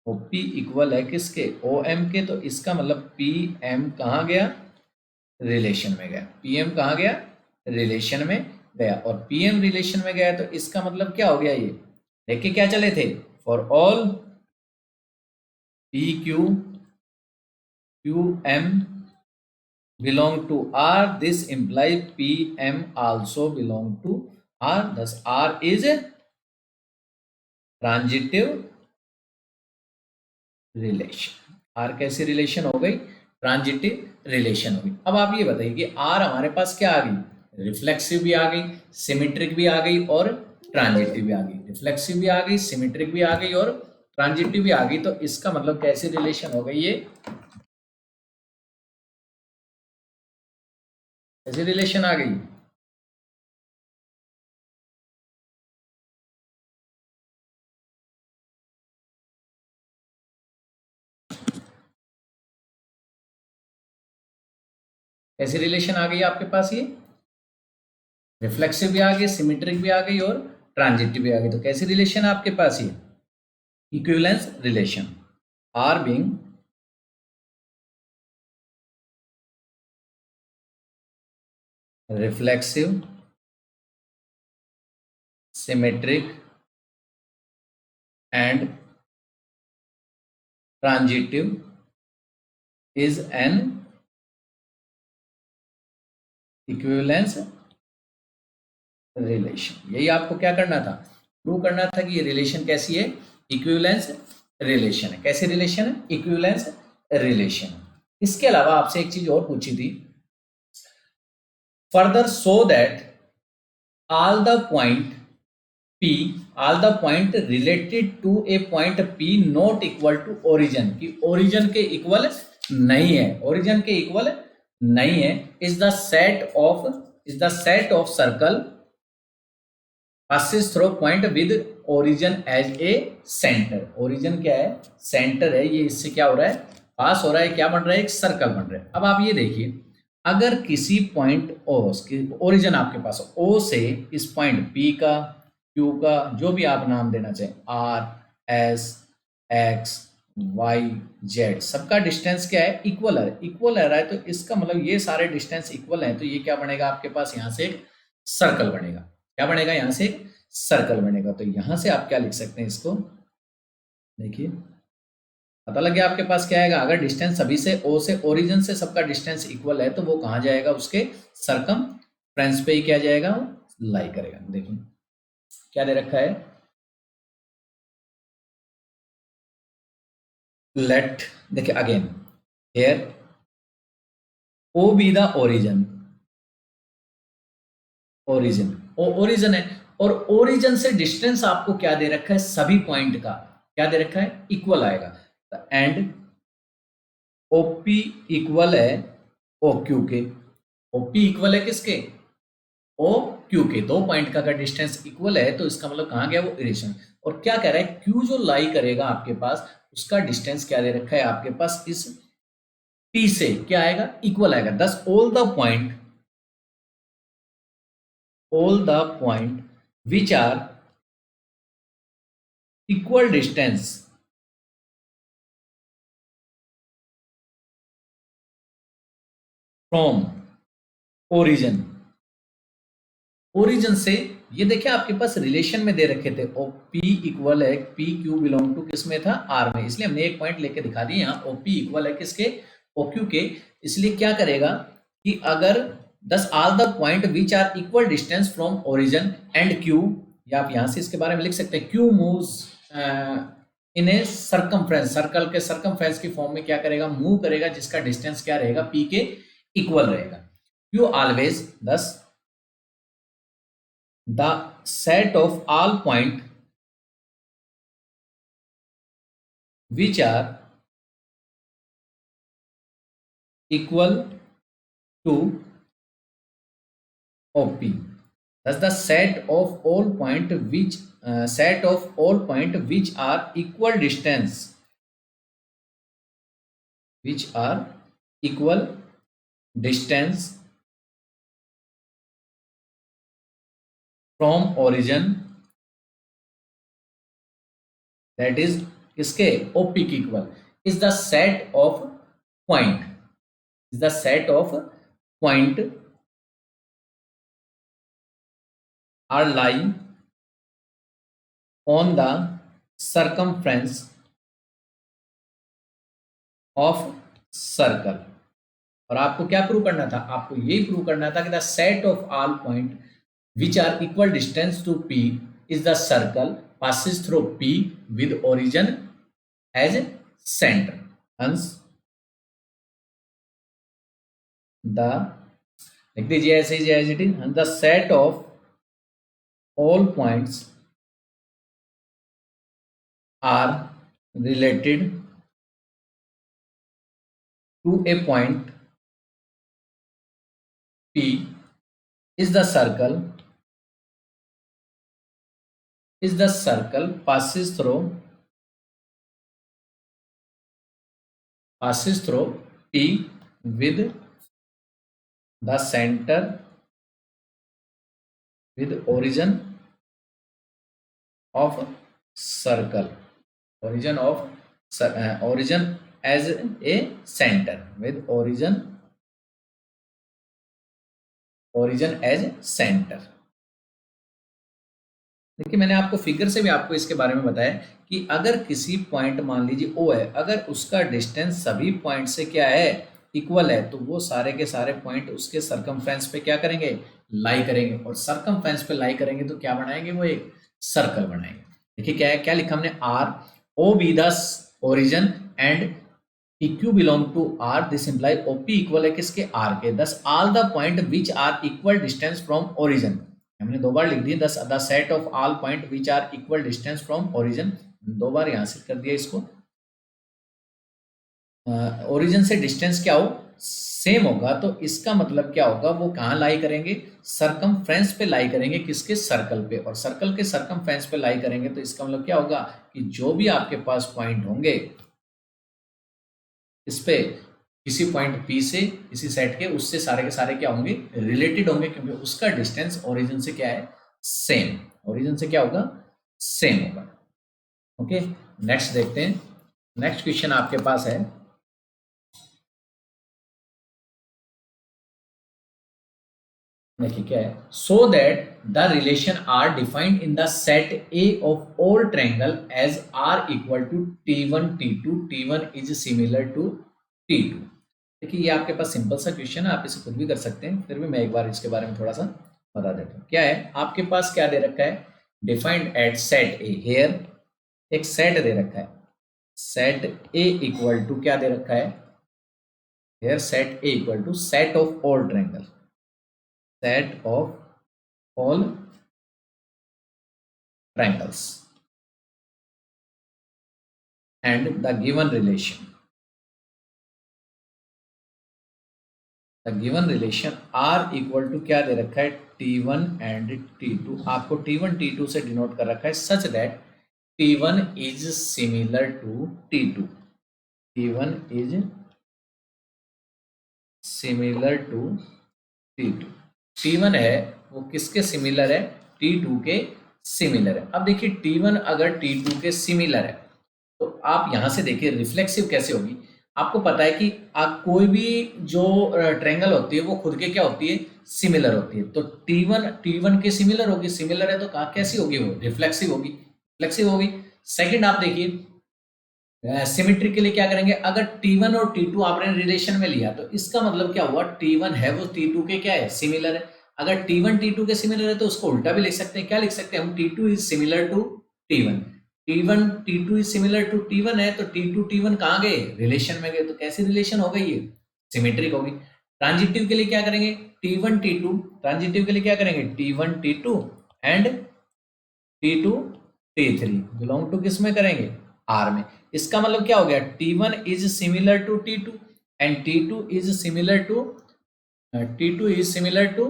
OP इक्वल है किसके, OM के, तो इसका मतलब PM कहाँ गया, रिलेशन में गया, PM कहाँ गया, रिलेशन में गया, और PM रिलेशन में गया तो इसका मतलब क्या हो गया, ये देख क्या चले थे, for all PQ QM belong to R, this implies PM also belong to R, thus R is a transitive relation. R कैसी रिलेशन हो गई, ट्रांजिटिव रिलेशन हो गई। अब आप ये बताइए कि R हमारे पास क्या आ गई, रिफ्लेक्सिव भी आ गई, सिमेट्रिक भी आ गई और ट्रांजिटिव भी आ गई। रिफ्लेक्सिव भी आ गई, सिमेट्रिक भी आ गई और ट्रांजिटिव भी आ गई। तो इसका मतलब कैसी रिलेशन हो गई, ये कैसी रिलेशन आ गई, कैसी रिलेशन आ गई आपके पास, ये रिफ्लेक्सिव भी आ गई, सिमेट्रिक भी आ गई और ट्रांजिटिव भी आ गई। तो कैसी रिलेशन है आपके पास, ये equivalence relation. R being reflexive, symmetric and transitive is an equivalence relation. यही आपको क्या करना था, प्रूव करना था कि ये रिलेशन कैसी है, इक्विवेलेंस रिलेशन है। कैसी रिलेशन है, इक्विवेलेंस रिलेशन। इसके अलावा आपसे एक चीज और पूछी थी further show that all the point P, all the point related to a point P not equal to origin, कि origin के इक्वल नहीं है, origin के इक्वल नहीं है, is the set of circle passes through point with origin as a center. origin क्या है? center है, ये इससे क्या हो रहा है? पास हो रहा है, क्या बन रहा है? एक सर्कल बन रहा है। अब आप ये देखिए, अगर किसी पॉइंट ओ, ओरिजिन आपके पास ओ से इस पॉइंट पी का, क्यू का, जो भी आप नाम देना चाहें, R, S, X, Y, Z, सबका डिस्टेंस क्या है? इक्वल है। इक्वल है रहा है तो इसका मतलब ये सारे डिस्टेंस इक्वल हैं, तो ये क्या बनेगा आपके पास? यहाँ से एक सर्कल बनेगा। क्या बनेगा? यहाँ से एक सर्कल बनेगा। तो यहाँ से आप क्या लिख सकते हैं इसको? देखिए, पता लग गया आपके पास क्या आएगा? अगर डिस्टेंस सभी से ओ से ओरिजिन से सबका डिस्टेंस इक्वल है तो वो कहाँ जाएगा? उसके सरकमफ्रेंस पे ही क्या जाएगा? लाई करेगा। देखिए क्या दे रखा है? लेट, देखिए again here O be the origin, origin है, और ओरिजिन से डिस्टेंस आपको क्या दे रखा है? सभी पॉइंट का क्या दे रखा है? इक्वल आएगा। एंड ओपी इक्वल है ओ क्यू के। ओपी इक्वल है किसके? ओ क्यू के। दो पॉइंट का अगर डिस्टेंस इक्वल है तो इसका मतलब कहाँ गया? वो इरेशन। और क्या कह रहा है? क्यू जो लाई करेगा आपके पास, उसका डिस्टेंस क्या दे रखा है आपके पास? इस पी से क्या आएगा? इक्वल आएगा। Thus all the point which are equal distance from origin, origin से, ये देखिए आपके पास रिलेशन में दे रखे थे, ओ पी इक्वल है, पी क्यू बिलोंग टू किस में था? आर में, इसलिए हमने एक पॉइंट लेके दिखा दिया। यहाँ ओ पी इक्वल है किसके? ओ क्यू के। इसलिए क्या करेगा कि अगर thus all the point which are equal distance from origin and Q, या आप यहाँ से इसके बारे में लिख सकते हैं, Q moves in A circumference, circle के सर्कमफ्रेंस की फॉर्म में क्या करेगा? मूव करेगा, जिसका डिस्टेंस क्या रहेगा? पी के इक्वल रहेगा। क्यू ऑलवेज, दस the set of all point which are equal to OP. Thus the set of all point which are equal distance, from origin, that is किसके? OP के equal, is the set of point are lying on the circumference of circle। और आपको क्या प्रूव करना था? आपको यही प्रूव करना था कि the set of all point which are equal distance to P is the circle passes through P with origin as center. Hence the, लिख दीजिए ऐसे ही as it is, the set of all points are related to a point P is the circle passes through P with the center with origin of circle, origin as a center, with origin as center। देखिए मैंने आपको फिगर से भी आपको इसके बारे में बताया कि अगर किसी पॉइंट मान लीजिए O है, अगर उसका डिस्टेंस सभी पॉइंट से क्या है? इक्वल है, तो वो सारे के सारे पॉइंट उसके सर्कमफ्रेंस पे क्या करेंगे? लाई करेंगे, और सर्कमफ्रेंस पे लाई करेंगे तो क्या बनाएंगे? वो एक सर्कल बनाएंगे। देखिए क्या है, क्या लिखा हमने? R O be the origin and PQ belong to R, this imply OP equal है किसके, R के। Thus all the point which are equal distance from origin, हमने दो बार लिख दिया, thus the set of all point which are equal distance from origin, दो बार यहां से कर दिया इसको। ओरिजिन से डिस्टेंस क्या हो, सेम होगा, तो इसका मतलब क्या होगा, वो कहाँ लाई करेंगे, सरकमफ्रेंस पे लाई करेंगे, किसके, सर्कल पे, और सर्कल के सरकमफ्रेंस पे लाई करेंगे, तो इसका मतलब क्या होगा कि जो भी आपके पास पॉइंट होंगे इस पे, किसी पॉइंट P से किसी सेट के, उससे सारे के सारे क्या होंगे, रिलेटेड होंगे, क्योंकि उसका डिस्टेंस ओरिजिन से क्या है, सेम, ओरिजिन से क्या होगा, सेम होगा। ओके, नेक्स्ट देखते हैं। नेक्स्ट क्वेश्चन आपके पास है, देखिए क्या है, so that the relation R defined in the set A of all triangle as R equal to T1 T2, T1 is similar to T2। देखिए ये आपके पास सिंपल सा क्वेश्चन है, आप इसे खुद भी कर सकते हैं, फिर भी मैं एक बार इसके बारे में थोड़ा सा बता देता हूँ। क्या है आपके पास, क्या दे रखा है, defined at set A, here एक सेट दे रखा है, सेट ए इक्वल टू क्या दे रखा है, here set A equal to set of all triangle, set of all triangles and the given relation, r equal to क्या दे रखा है, T1 and T2, आपको T1 T2 से डिनोट कर रखा है, such that T1 is similar to T2, T1 is similar to T2, T1 है वो किसके सिमिलर है, T2 के सिमिलर है। अब देखिए T1 अगर T2 के सिमिलर है, तो आप यहां से देखिए रिफ्लेक्सिव कैसे होगी, आपको पता है कि आप कोई भी जो ट्रायंगल होती है वो खुद के क्या होती है, सिमिलर होती है, तो T1 के सिमिलर होगी, सिमिलर है तो कहा कैसी होगी, वो रिफ्लेक्सिव होगी, रिफ्लेक्सिव होगी। सेकंड आप देखिए सिमेट्री के लिए क्या करेंगे, अगर T1 और T2 आपने रिलेशन में लिया, तो इसका मतलब क्या हुआ, T1 है वो T2 के क्या है, सिमिलर है। अगर T1 T2 के सिमिलर है तो उसको उल्टा भी लिख सकते हैं, क्या लिख सकते हैं हम, T2 is similar to T1, T1 T2 is similar to T1 है, तो T2 T1 कहाँ गए, रिलेशन में गए, तो कैसी रिलेशन हो गई ये, सिमेट्रिक होगी। ट्रांजिटिव के लिए क्या करेंगे, T1 T2, ट्रांजिटिव के लिए क्या करेंगे, T1 T2 and T2 T3 belong to किस में करेंगे, R में। इसका मतलब क्या हो गया, T1 is similar to T2 and T2 is similar to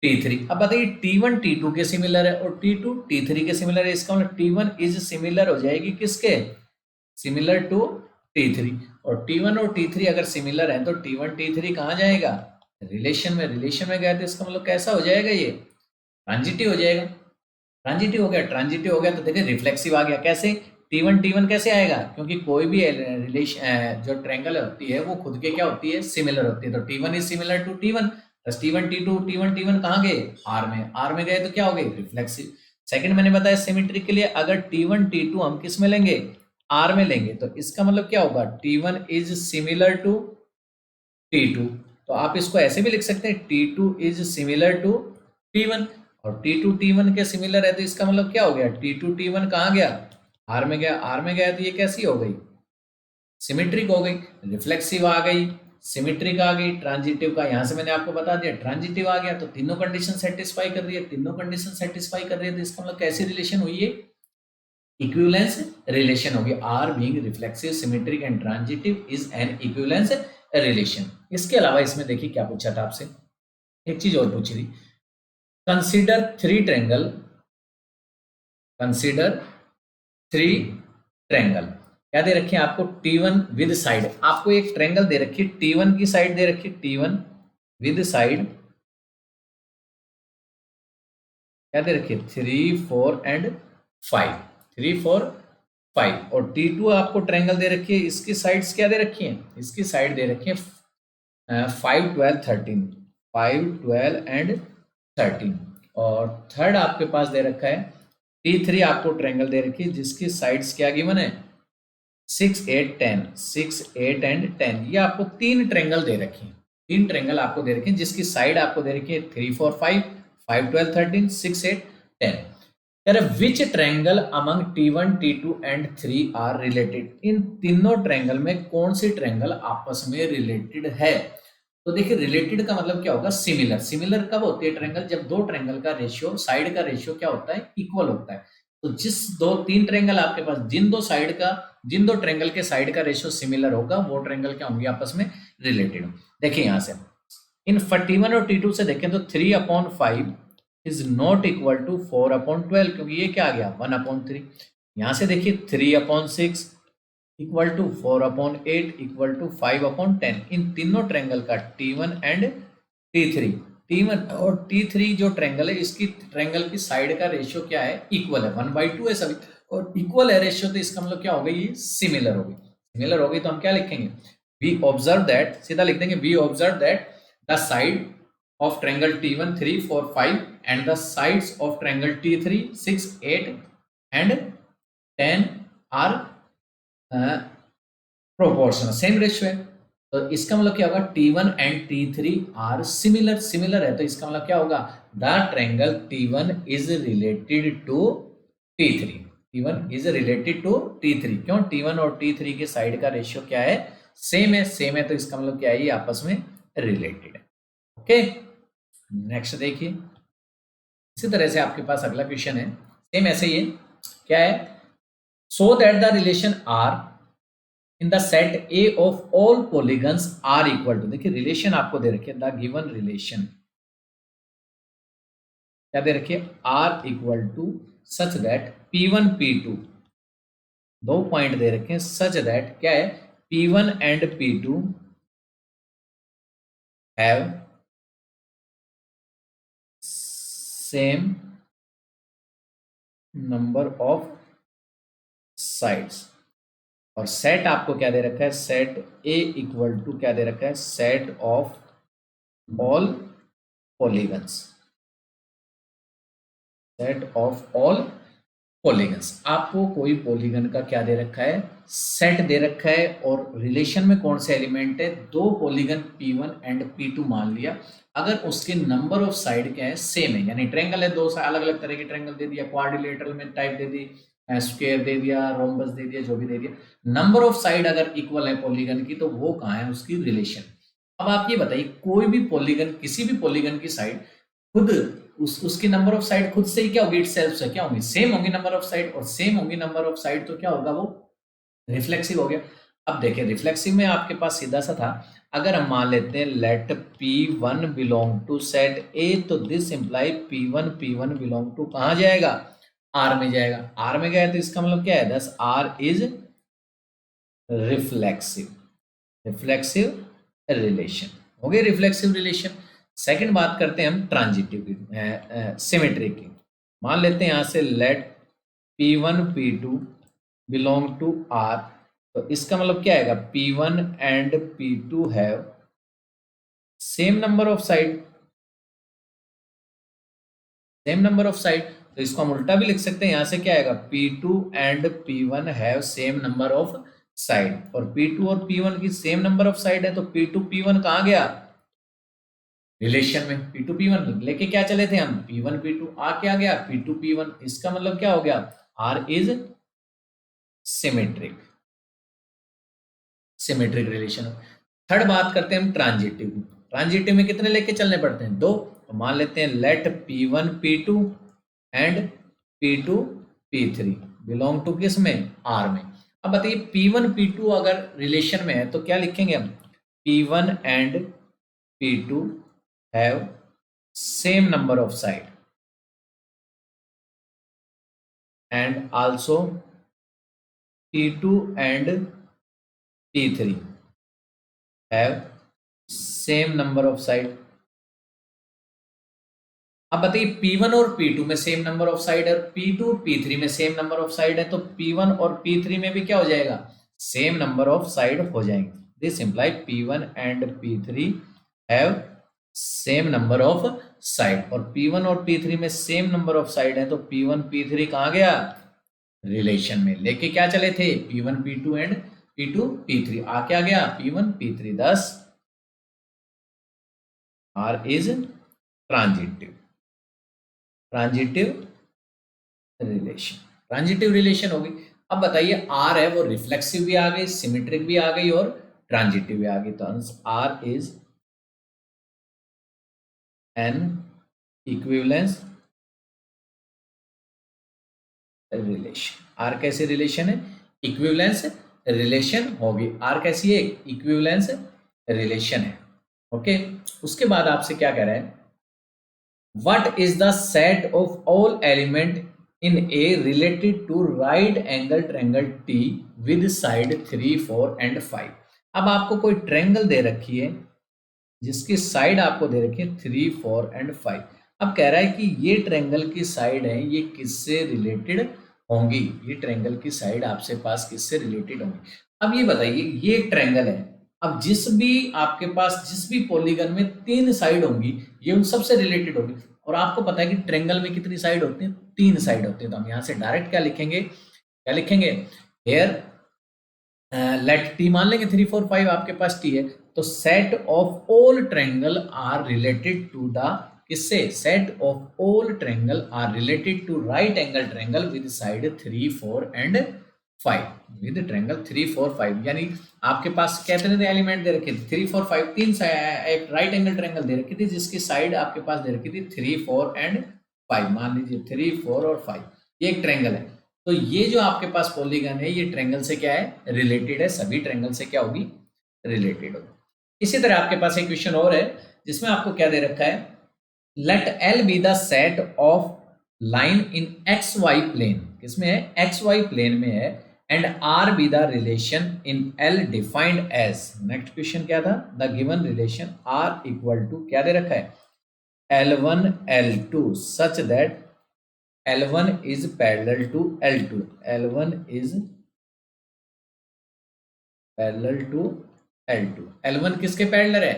T3। अब बताइए T1 T2 के सिमिलर है और T2 T3 के सिमिलर है, इसका मतलब T1 इज सिमिलर हो जाएगी किसके, सिमिलर टू T3, और T1 और T3 अगर सिमिलर है तो T1 T3 कहाँ जाएगा, रिलेशन में, रिलेशन में गया तो इसका मतलब कैसा हो जाएगा, ये ट्रांजिटिव हो जाएगा। ट्रांजिटिव हो गया, ट्रांजिटिव हो गया तो देखिए रिफ्लेक्सिव आ गया, कैसे, T1 कैसे आएगा, क्योंकि कोई भी रिलेशन जो ट्रायंगल होती है वो खुद के क्या होती है, सिमिलर होती है, तो T1 is similar to T1 plus T1 T2, T1 कहाँ गए, R में गए तो क्या हो गए, रिफ्लेक्सिव। सेकंड मैंने बताया सिमेट्री के लिए, अगर T1 T2 हम किस में लेंगे, R में लेंगे, तो इसका मतलब क्या होगा, T1 is similar to T2, तो आप इसको ऐसे भी लिख सकते हैं, T2 is similar to T1, और T2 T1 के सिमिलर है, तो इसका मतलब क्या हो गया, T2 T1 कहाँ गया, R में गया, R में गया तो ये कैसी हो गई, सिमेट्रिक हो गई, रिफ्लेक्सिव आ गई, सिमेट्रिक आ गई, ट्रांजिटिव का यहां से मैंने आपको बता दिया, ट्रांजिटिव आ गया, तो तीनों कंडीशन सेटिस्फाई कर रही है, तीनों कंडीशन सेटिस्फाई कर रही है, तो इसका मतलब कैसी रिलेशन हुई है, इक्विवेलेंस रिलेशन होगी, R being reflexive, symmetric and transitive is an equivalence relation. इसके अलावा इसमें देखिए क्या पूछा था आपसे, एक चीज और पूछी थी, consider three triangle, consider three triangle, क्या दे रखे हैं आपको, T1 विद साइड, आपको एक ट्रायंगल दे रखी है, T1 की साइड दे रखी है, T1 विद साइड क्या दे रखी है, 3 4 एंड 5, 3 4 5, और T2 आपको ट्रायंगल दे रखी है, इसकी साइड्स क्या दे रखी हैं, इसकी साइड दे रखी है 5 12 13, 5 12 एंड 13, और थर्ड आपके पास दे रखा है T3 आपको ट्रायंगल दे रखी है, जिसकी साइड्स क्या गिवन है, 6 8 10, 6 8 एंड 10, ये आपको तीन ट्रायंगल दे रखी है, तीन ट्रायंगल आपको दे रखी है, जिसकी साइड आपको दे रखी है 3 4 5, 5 12 13, 6 8 10। कह रहे which triangle among T1 T2 and 3 are related, इन तीनों ट्रायंगल में कौन सी ट्रायंगल आपस में रिलेटेड है। तो देखिए रिलेटेड का मतलब क्या होगा, सिमिलर। सिमिलर कब होती है ट्रायंगल, जब दो ट्रायंगल का रेशियो, साइड का रेशियो क्या होता है, इक्वल होता है। तो जिस दो तीन ट्रायंगल आपके पास, जिन दो ट्रायंगल के साइड का रेशियो सिमिलर होगा, वो ट्रायंगल क्या होंगे, आपस में रिलेटेड। देखिए यहां से इन T1 और T2 से देखें तो 3/5 इज नॉट इक्वल टू 4/12, क्योंकि ये क्या आ गया 1/3। यहां से देखिए 3/6 इक्वल टू 4/8 इक्वल टू 5/10। इन तीनों ट्रायंगल का T1 एंड T3, T1 और T3 जो ट्रायंगल है, इसकी ट्रायंगल की साइड का रेशियो क्या है, इक्वल है, 1/2 है सभी, और इक्वल है रेशियो, तो इसका मतलब क्या हो गई, ये सिमिलर होगी। सिमिलर होगी तो हम क्या लिखेंगे, वी ऑब्जर्व दैट, सीधा लिख देंगे, we observe that the side of triangle T1 3 4 5 and the sides of triangle T3 6 8 and 10 are proportional, same ratio है। तो इसका मतलब क्या होगा, T1 and T3 are similar. Similar है तो इसका मतलब क्या होगा, the triangle T1 is related to T3, T1 is related to T3। क्यों, T1 और T3 के साइड का रेशियो क्या है, सेम है। सेम है तो इसका मतलब क्या है, ये आपस में रिलेटेड है। ओके, नेक्स्ट देखिए, इसी तरह से आपके पास अगला क्वेश्चन है, सेम ऐसे ही है, क्या है, so that the relation R in the set A of all polygons R equal to, देखिए रिलेशन आपको दे रखी है, द गिवन रिलेशन क्या दे रखी है, R equal to such that P1 P2, दो पॉइंट दे रखे हैं, सच दैट क्या है, P1 and P2 have same number of sides. और सेट आपको क्या दे रखा है, सेट ए इक्वल टू क्या दे रखा है, set of all polygons, set of all polygons. आपको कोई पॉलीगन का क्या दे रखा है, सेट दे रखा है, और रिलेशन में कौन से एलिमेंट है, दो पॉलीगन P1 एंड P2 मान लिया, अगर उसके नंबर ऑफ साइड क्या है, सेम है, यानी ट्रायंगल है, दो अलग अलग तरह के ट्रायंगल दे दिया, क्वाड्रिलेटरल में टाइप दे दी, स्क्वायर दे दिया, रोम्बस दे दिया, जो भी दे दिया, नंबर ऑफ साइड अगर इक्वल है पॉलीगन की, तो वो कहाँ है, उसकी रिलेशन। अब आप ये बताइए, कोई भी पॉलीगन, किसी भी पॉलीगन की साइड खुद उसकी नंबर ऑफ साइड खुद से ही क्या होगी, इट सेल्फ से क्या होंगी, सेम होंगी नंबर ऑफ साइड, और सेम होंगी नंबर ऑफ साइड तो क्या होगा, वो रिफ्लेक्सिव हो गया। अब देखिए रिफ्लेक्सिव में आपके पास सीधा सा था, अगर हम मान लेते हैं let P1 belong to set A, तो this imply P1 belong to कहां जाएगा, आर में जाएगा। आर में गया तो इसका मतलब क्या है, thus R is reflexive, reflexive relation हो गई, रिफ्लेक्सिव रिलेशन। सेकंड बात करते हैं हम ट्रांजिटिव की, सिमेट्री की। मान लेते हैं यहां से late P1 P2 belong to R, तो इसका मतलब क्या आएगा, P1 and P2 have same number of side, same number of side. तो इसको हम उल्टा भी लिख सकते हैं, यहां से क्या आएगा, P2 and P1 have same number of side, और P2 और P1 की सेम नंबर ऑफ साइड है, तो P2 P1 कहां गया, रिलेशन में। P2 P1 लेके क्या चले थे हम, P1 P2 आ क्या गया, P2 P1। इसका मतलब क्या हो गया, R is symmetric, symmetric relation. Third बात करते हैं हम ट्रांजिटिव। ट्रांजिटिव में कितने लेके चलने पड़ते हैं, दो। तो मान लेते हैं let P1 P2 and P2 P3 belong to किस में, आर में। अब बताइए P1 P2 अगर रिलेशन में है तो क्या लिखेंगे हम, P1 and P2 have same number of side and also P2 and P3 have same number of side. अब बताइए P1 और P2 में सेम नंबर ऑफ साइड है, P2 P3 में सेम नंबर ऑफ साइड है, तो P1 और P3 में भी क्या हो जाएगा, सेम नंबर ऑफ साइड हो जाएंगे। This imply P1 and P3 have same number of side, और P1 और P3 में सेम नंबर ऑफ साइड है, तो P1 P3 कहां गया, रिलेशन में। लेके क्या चले थे, P1 P2 and P2 P3 आ क्या गया, P1 P3। Thus R is transitive, transitive relation, transitive relation होगी। अब बताइए आर है वो रिफ्लेक्सिव भी आ गई, सिमेट्रिक भी आ गई और ट्रांजिटिव भी आ गई। तो R is an equivalence relation. R कैसे रिलेशन है? इक्विवेलेंस रिलेशन होगी। आर कैसी है? इक्विवेलेंस रिलेशन है। ओके, उसके बाद आपसे क्या कह रहा है, what is the set of all element in A related to right angle triangle T with side 3, 4 and 5। अब आपको कोई ट्रायंगल दे रखी है जिसकी साइड आपको दे रखी है 3, 4 एंड 5। अब कह रहा है कि ये ट्रायंगल की साइड है ये किससे रिलेटेड होंगी, ये ट्रायंगल की साइड आपसे पास किससे रिलेटेड होंगी। अब ये बताइए ये ट्रायंगल है, अब जिस भी आपके पास जिस भी पॉलीगन में 3 साइड होंगी ये उन सबसे रिलेटेड होगी। और आपको पता है कि ट्रायंगल में कितनी साइड होती है? 3 साइड होती है। तो हम यहाँ से डायरेक्ट क्या लिखेंगे, क्या लिखेंगे, हेयर लेट टी मान लेंगे 3, 4, 5 आपके पास टी है। तो set of all triangle are related to the, किससे? Set of all triangle are related to right angle triangle with side 3, 4 and 5, with triangle 3, 4, 5। यानी आपके पास कितने थे एलिमेंट दे रखे थे? 3, 4, 5, तीन एक राइट एंगल ट्रायंगल दे रखी थी जिसकी साइड आपके पास दे रखी थी 3, 4 एंड 5। मान लीजिए 3, 4 और 5 ये एक ट्रायंगल है। तो ये जो आपके पास पॉलीगन है ये ट्रायंगल से क्या है? रिलेटेड है। सभी ट्रायंगल से क्या होगी? रिलेटेड होगी। इसी तरह आपके पास एक क्वेश्चन और है जिसमें आपको क्या दे रखा है, let L be the set of line in X Y plane, किसमें है? एक्स वाई प्लेन में है, and R be the relation in L defined as. Next question क्या था? The given relation R equal to क्या दे रखा है? L1 L2 such that L1 is parallel to L2, L1 is parallel to L2, L1 किसके पैरेलल है?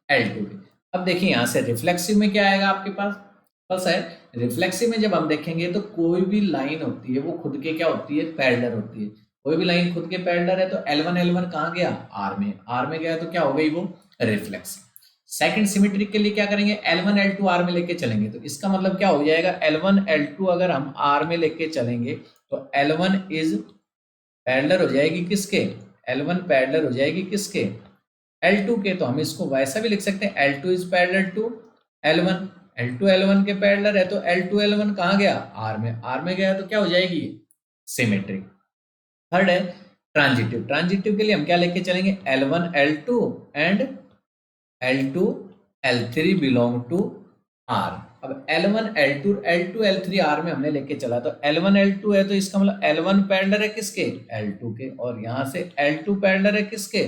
L2 के। अब देखिए यहां से रिफ्लेक्सिव में क्या आएगा आपके पास? बस है रिफ्लेक्सिव में जब हम देखेंगे तो कोई भी लाइन होती है वो खुद के क्या होती है? पैरेलल होती है। कोई भी लाइन खुद के पैरेलल है तो L1 L1 कहाँ गया? R में, R में गया तो क्या हो गई वो? रिफ्लेक्सिव। सेकंड सिमेट्रिक के लिए क्या करेंगे? L1 L2 R में लेके चलेंगे तो इसका मतलब क्या हो जाएगा? L1 L2 अगर हम R में लेके चलेंगे तो L1 इज पैरेलल हो जाएगी किसके? L1 पैरेलल हो जाएगी किसके? L2 के। तो हम इसको वैसा भी लिख सकते हैं L2 is parallel to L1, L2 L1 के पैरेलल है तो L2 L1 कहाँ गया? R में, R में गया तो क्या हो जाएगी? सिमेट्रिक। थर्ड है ट्रांजिटिव। ट्रांजिटिव के लिए हम क्या लेके चलेंगे? L1 L2 and L2 L3 belong to R। अब L1 L2 L2 L3 R में हमने लेके चला तो L1 L2 है तो इसका मतलब L1 पैरेलल है किसके? L2 के। और यहां से L2 पैरेलल है किसके?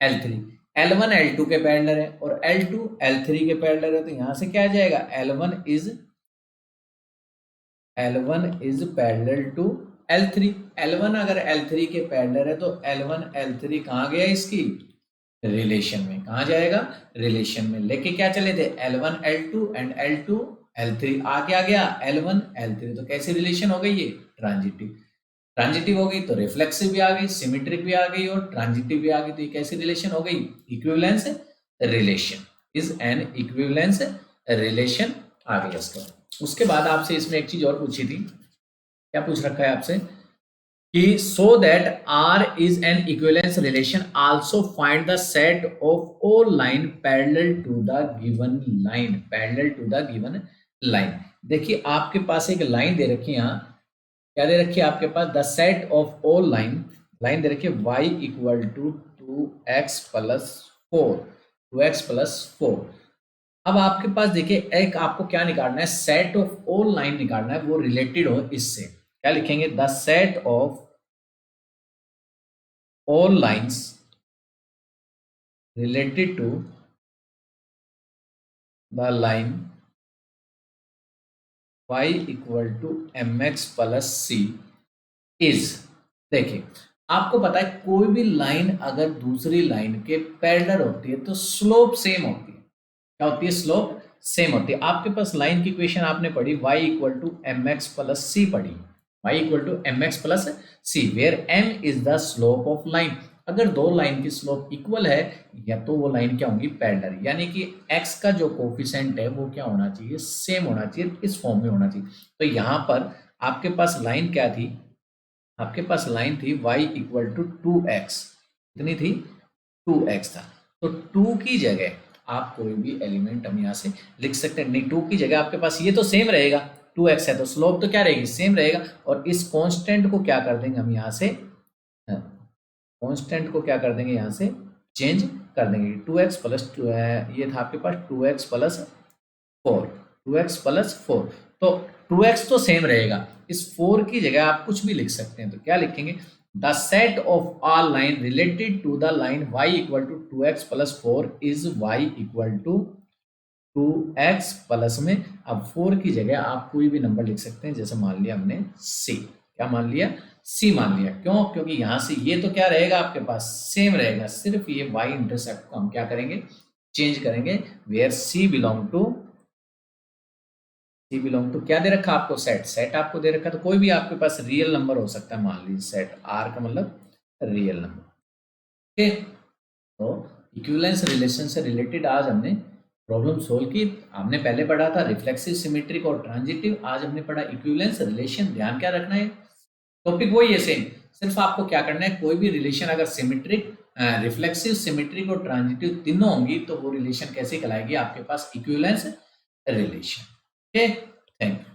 L3। L1 L2 के पैरेलल है और L2 L3 के पैरेलल है तो यहां से क्या आ जाएगा? L1 is parallel to L3। L1 अगर L3 के पैरेलल है तो L1 L3 कहाँ गया इसकी? रिलेशन में। कहा जाएगा? रिलेशन में। लेके क्या चले थे? L1 L2 and L2 L3। आ क्या गया? L1 L3। तो कैसी रिलेशन हो गई ये? ट्रांजिटिव। ट्रांजिटिव हो गई तो रिफ्लेक्सिव भी आ गई, सिमेट्रिक भी आ गई और ट्रांजिटिव भी आ गई। तो ये कैसी रिलेशन हो गई? Equivalence relation. Is an equivalence relation आ गई इसका। उसके बाद आपसे इसमें एक चीज और पूछी थी, क्या पूछ रखा है आपसे कि so that R is an equivalence relation, also find the set of all line parallel to the given line, parallel to the given line। देखिए आपके पास एक लाइन दे रखी है, यहाँ क्या दे रखी है आपके पास? The set of all line, line दे रखी है y equal to 2x plus 4, 2x plus 4। अब आपके पास देखिए एक आपको क्या निकालना है? सेट ऑफ ऑल लाइन निकालना है, वो रिलेटेड हो इससे। क्या लिखेंगे? The set of all lines related to the line y equal to mx plus c is। देखिए आपको पता है कोई भी लाइन अगर दूसरी लाइन के पैरेलल होती है तो स्लोप सेम होती है। क्या होती है? स्लोप सेम होती है। आपके पास लाइन की इक्वेशन आपने पढ़ी y equal to mx plus C पढ़ी, y equal to mx plus C, where m is the slope of line. अगर दो लाइन की स्लोप इक्वल है या तो वो लाइन क्या होंगी? पैरेलल। यानी कि x का जो कोफिशिएंट है वो क्या होना चाहिए? सेम होना चाहिए, इस फॉर्म में होना चाहिए। तो यहाँ पर आपके पास लाइन क्या थी, आपके पास लाइन थी y इक्वल टू 2x, कितनी थी, 2x था। तो 2 की जगह आप कोई भी एलिमेंट हम यहाँ से लिख सकते हैं, नहीं 2 की जगह आपके पास ये तो सेम रहेगा, 2x है तो स्लोप तो क्या रहेगी, सेम रहेगा। और इस कांस्टेंट को क्या कर देंगे हम यहाँ से, कांस्टेंट को क्या कर देंगे यहाँ से चेंज कर देंगे, 2x प्लस टू है, ये था आपके पास 2x प्लस 4, 2x प्लस 4, तो 2x तो सेम रहेगा, इस 4 की जगह आप कुछ भी लिख सकते हैं। तो क्या लिखेंगे, the set of all line related to the line y equal to 2x plus 4 is y equal to 2x plus में, अब 4 की जगह आप कोई भी नंबर लिख सकते हैं, जैसे मान लिया हमने c, क्या मान लिया, c मान लिया। क्यों, क्योंकि यहां से ये तो क्या रहेगा आपके पास सेम रहेगा, सिर्फ ये y इंटरसेप्ट को हम क्या करेंगे, चेंज करेंगे, वेयर c बिलोंग टू क्या दे रखा आपको, सेट, सेट आपको दे रखा, तो कोई भी आपके पास रियल नंबर हो सकता है, मान लीजिए सेट r का मतलब रियल नंबर। ओके, तो इक्विवेलेंस रिलेशन से रिलेटेड आज हमने प्रॉब्लम सोल्व की। हमने पहले पढ़ा था रिफ्लेक्सिव, सिमेट्रिक और ट्रांजिटिव, आज हमने पढ़ा इक्विवेलेंस रिलेशन। ध्यान क्या रखना है, टॉपिक वही है सेम, सिर्फ आपको क्या करना है, कोई भी रिलेशन अगर सिमेट्रिक, रिफ्लेक्सिव, सिमेट्रिक और ट्रांजिटिव तीनों होंगी तो वो रिलेशन कैसे कहलाएगी आपके पास, equivalence relation. Okay, thank you.